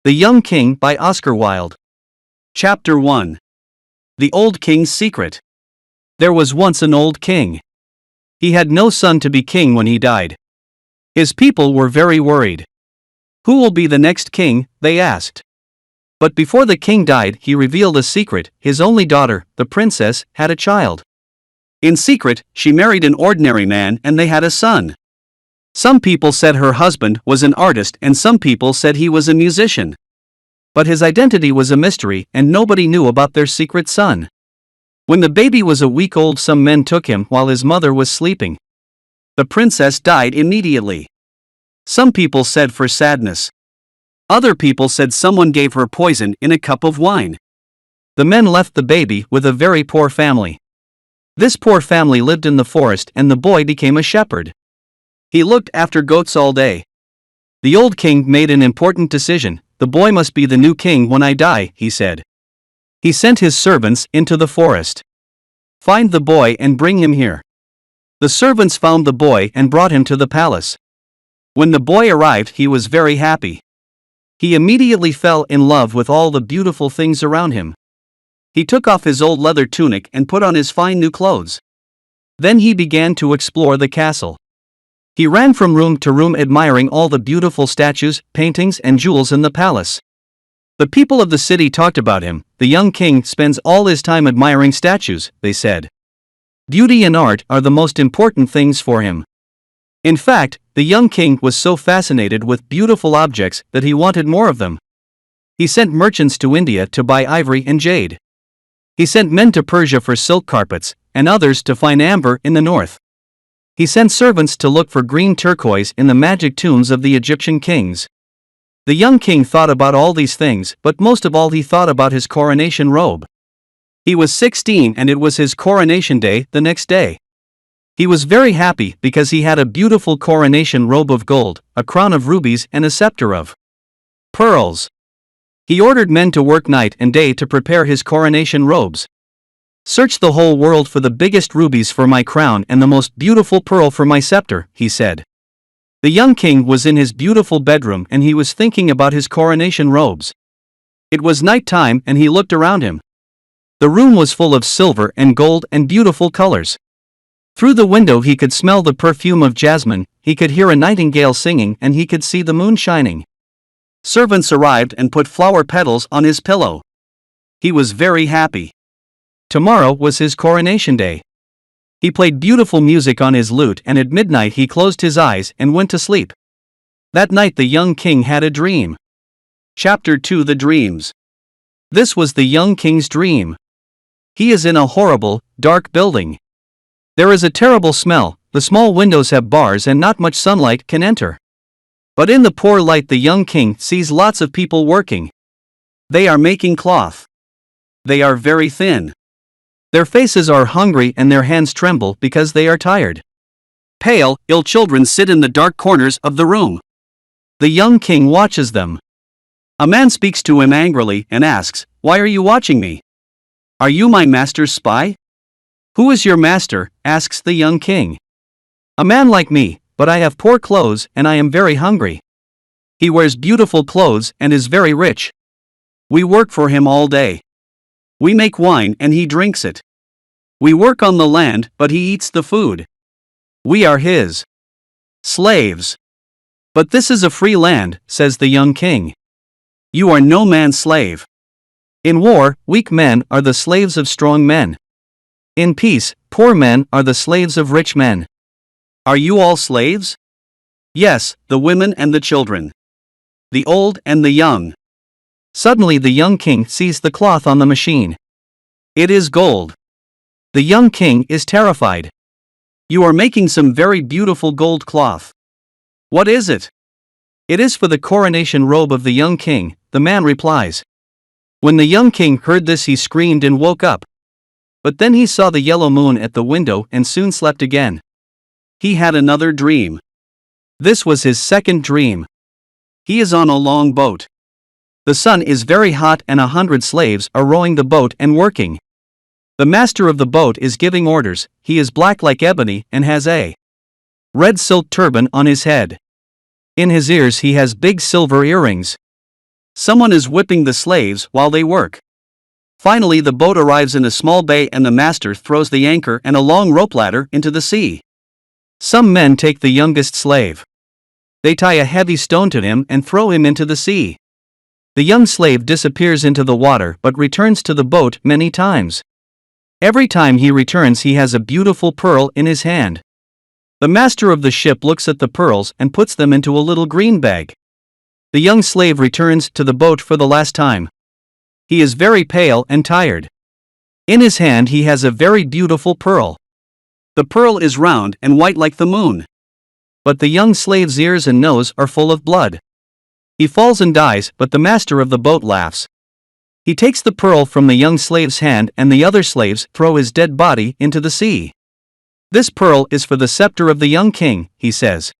The Young King by Oscar Wilde. Chapter 1. The Old King's Secret. There was once an old king. He had no son to be king when he died. His people were very worried. Who will be the next king? They asked. But before the king died, he revealed a secret. His only daughter, the princess, had a child. In secret, she married an ordinary man and they had a son. Some people said her husband was an artist and some people said he was a musician. But his identity was a mystery and nobody knew about their secret son. When the baby was a week old, some men took him while his mother was sleeping. The princess died immediately. Some people said for sadness. Other people said someone gave her poison in a cup of wine. The men left the baby with a very poor family. This poor family lived in the forest and the boy became a shepherd. He looked after goats all day. The old king made an important decision. The boy must be the new king when I die, he said. He sent his servants into the forest. Find the boy and bring him here. The servants found the boy and brought him to the palace. When the boy arrived, he was very happy. He immediately fell in love with all the beautiful things around him. He took off his old leather tunic and put on his fine new clothes. Then he began to explore the castle. He ran from room to room admiring all the beautiful statues, paintings and jewels in the palace. The people of the city talked about him. The young king spends all his time admiring statues, they said. Beauty and art are the most important things for him. In fact, the young king was so fascinated with beautiful objects that he wanted more of them. He sent merchants to India to buy ivory and jade. He sent men to Persia for silk carpets, and others to find amber in the north. He sent servants to look for green turquoise in the magic tombs of the Egyptian kings. The young king thought about all these things, but most of all he thought about his coronation robe. He was 16 and it was his coronation day the next day. He was very happy because he had a beautiful coronation robe of gold, a crown of rubies and a scepter of pearls. He ordered men to work night and day to prepare his coronation robes. Search the whole world for the biggest rubies for my crown and the most beautiful pearl for my scepter, he said. The young king was in his beautiful bedroom and he was thinking about his coronation robes. It was night time and he looked around him. The room was full of silver and gold and beautiful colors. Through the window he could smell the perfume of jasmine, he could hear a nightingale singing and he could see the moon shining. Servants arrived and put flower petals on his pillow. He was very happy. Tomorrow was his coronation day. He played beautiful music on his lute and at midnight he closed his eyes and went to sleep. That night the young king had a dream. Chapter 2. The Dreams. This was the young king's dream. He is in a horrible, dark building. There is a terrible smell, the small windows have bars and not much sunlight can enter. But in the poor light the young king sees lots of people working. They are making cloth. They are very thin. Their faces are hungry and their hands tremble because they are tired. Pale, ill children sit in the dark corners of the room. The young king watches them. A man speaks to him angrily and asks, "Why are you watching me? Are you my master's spy?" "Who is your master?" asks the young king. "A man like me, but I have poor clothes and I am very hungry. He wears beautiful clothes and is very rich. We work for him all day. We make wine and he drinks it. We work on the land, but he eats the food. We are his slaves." "But this is a free land," says the young king. "You are no man's slave. In war, weak men are the slaves of strong men. In peace, poor men are the slaves of rich men. Are you all slaves?" "Yes, the women and the children. The old and the young." Suddenly the young king sees the cloth on the machine. It is gold. The young king is terrified. "You are making some very beautiful gold cloth. What is it?" "It is for the coronation robe of the young king," the man replies. When the young king heard this he screamed and woke up. But then he saw the yellow moon at the window and soon slept again. He had another dream. This was his second dream. He is on a long boat. The sun is very hot and 100 slaves are rowing the boat and working. The master of the boat is giving orders. He is black like ebony and has a red silk turban on his head. In his ears he has big silver earrings. Someone is whipping the slaves while they work. Finally, the boat arrives in a small bay and the master throws the anchor and a long rope ladder into the sea. Some men take the youngest slave. They tie a heavy stone to him and throw him into the sea. The young slave disappears into the water but returns to the boat many times. Every time he returns, he has a beautiful pearl in his hand. The master of the ship looks at the pearls and puts them into a little green bag. The young slave returns to the boat for the last time. He is very pale and tired. In his hand he has a very beautiful pearl. The pearl is round and white like the moon. But the young slave's ears and nose are full of blood. He falls and dies, but the master of the boat laughs. He takes the pearl from the young slave's hand and the other slaves throw his dead body into the sea. This pearl is for the scepter of the young king, he says.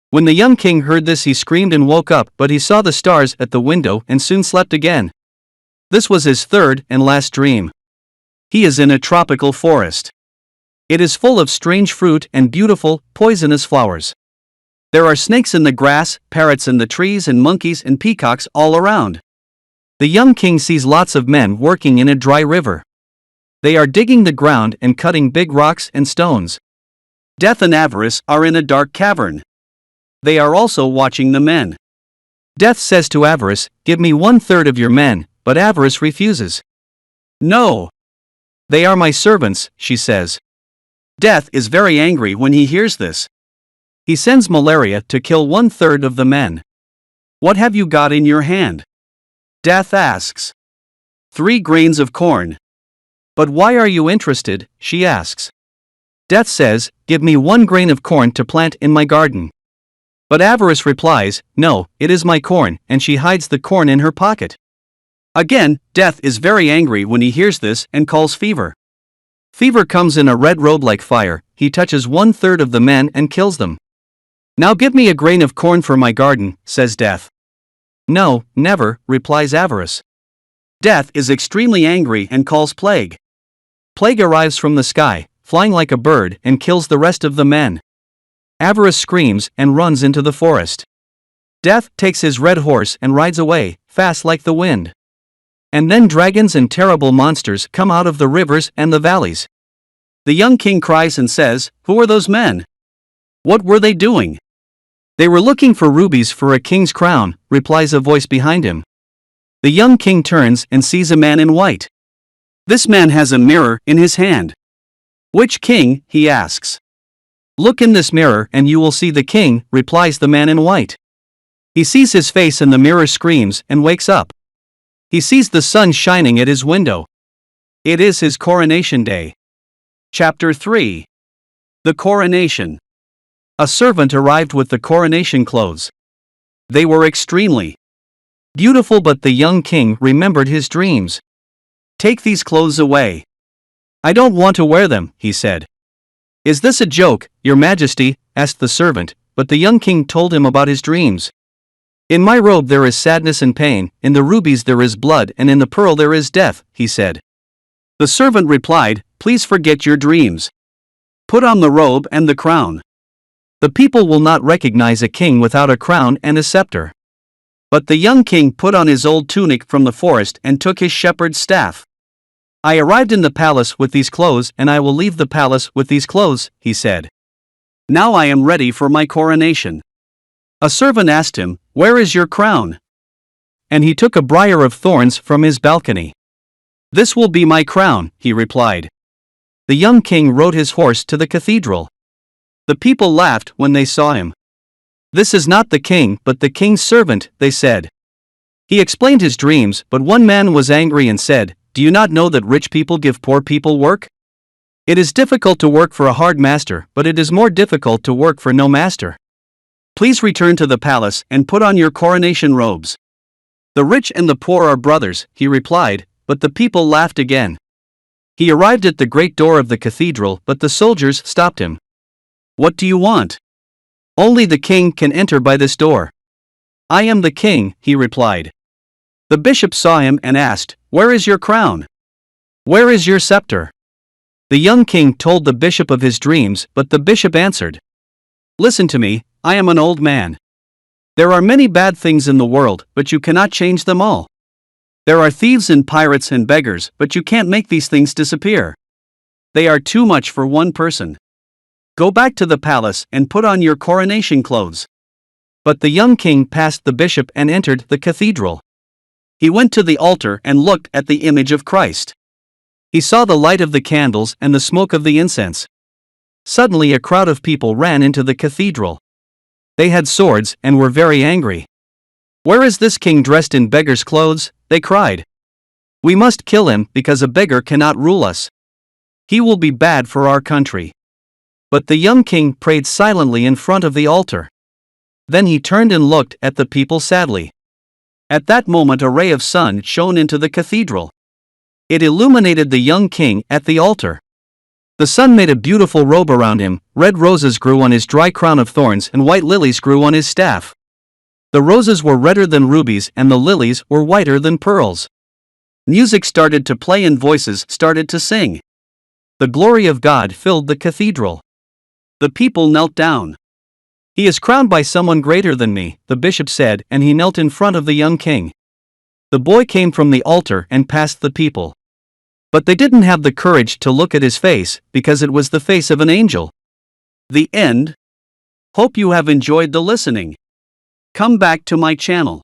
When the young king heard this, he screamed and woke up, but he saw the stars at the window and soon slept again. This was his third and last dream. He is in a tropical forest. It is full of strange fruit and beautiful, poisonous flowers. There are snakes in the grass, parrots in the trees, and monkeys and peacocks all around. The young king sees lots of men working in a dry river. They are digging the ground and cutting big rocks and stones. Death and Avarice are in a dark cavern. They are also watching the men. Death says to Avarice, "Give me 1/3 of your men," but Avarice refuses. "No. They are my servants," she says. Death is very angry when he hears this. He sends malaria to kill 1/3 of the men. "What have you got in your hand?" Death asks. 3 grains of corn. "But why are you interested?" she asks. Death says, "Give me 1 grain of corn to plant in my garden." But Avarice replies, "No, it is my corn," and she hides the corn in her pocket. Again, Death is very angry when he hears this and calls Fever. Fever comes in a red robe like fire. He touches 1/3 of the men and kills them. "Now give me a grain of corn for my garden," says Death. "No, never," replies Avarice. Death is extremely angry and calls Plague. Plague arrives from the sky, flying like a bird, and kills the rest of the men. Avarice screams and runs into the forest. Death takes his red horse and rides away, fast like the wind. And then dragons and terrible monsters come out of the rivers and the valleys. The young king cries and says, "Who are those men? What were they doing?" "They were looking for rubies for a king's crown," replies a voice behind him. The young king turns and sees a man in white. This man has a mirror in his hand. "Which king?" he asks. "Look in this mirror and you will see the king," replies the man in white. He sees his face in the mirror, screams, and wakes up. He sees the sun shining at his window. It is his coronation day. Chapter 3. The Coronation. A servant arrived with the coronation clothes. They were extremely beautiful, but the young king remembered his dreams. "Take these clothes away. I don't want to wear them," he said. "Is this a joke, Your Majesty?" asked the servant, but the young king told him about his dreams. "In my robe there is sadness and pain, in the rubies there is blood, and in the pearl there is death," he said. The servant replied, "Please forget your dreams. Put on the robe and the crown. The people will not recognize a king without a crown and a scepter." But the young king put on his old tunic from the forest and took his shepherd's staff. "I arrived in the palace with these clothes and I will leave the palace with these clothes," he said. "Now I am ready for my coronation." A servant asked him, "Where is your crown?" And he took a briar of thorns from his balcony. "This will be my crown," he replied. The young king rode his horse to the cathedral. The people laughed when they saw him. "This is not the king, but the king's servant," they said. He explained his dreams, but one man was angry and said, "Do you not know that rich people give poor people work? It is difficult to work for a hard master, but it is more difficult to work for no master. Please return to the palace and put on your coronation robes." "The rich and the poor are brothers," he replied, but the people laughed again. He arrived at the great door of the cathedral, but the soldiers stopped him. "What do you want?" "Only the king can enter by this door." "I am the king," he replied. The bishop saw him and asked, "Where is your crown? Where is your scepter?" The young king told the bishop of his dreams, but the bishop answered, "Listen to me, I am an old man. There are many bad things in the world, but you cannot change them all. There are thieves and pirates and beggars, but you can't make these things disappear. They are too much for one person. Go back to the palace and put on your coronation clothes. But the young king passed the bishop and entered the cathedral. He went to the altar and looked at the image of Christ. He saw the light of the candles and the smoke of the incense. Suddenly a crowd of people ran into the cathedral. They had swords and were very angry. "Where is this king dressed in beggar's clothes?" they cried. "We must kill him because a beggar cannot rule us. He will be bad for our country." But the young king prayed silently in front of the altar. Then he turned and looked at the people sadly. At that moment a ray of sun shone into the cathedral. It illuminated the young king at the altar. The sun made a beautiful robe around him, red roses grew on his dry crown of thorns and white lilies grew on his staff. The roses were redder than rubies and the lilies were whiter than pearls. Music started to play and voices started to sing. The glory of God filled the cathedral. The people knelt down. "He is crowned by someone greater than me," the bishop said, and he knelt in front of the young king. The boy came from the altar and passed the people. But they didn't have the courage to look at his face, because it was the face of an angel. The end. Hope you have enjoyed the listening. Come back to my channel.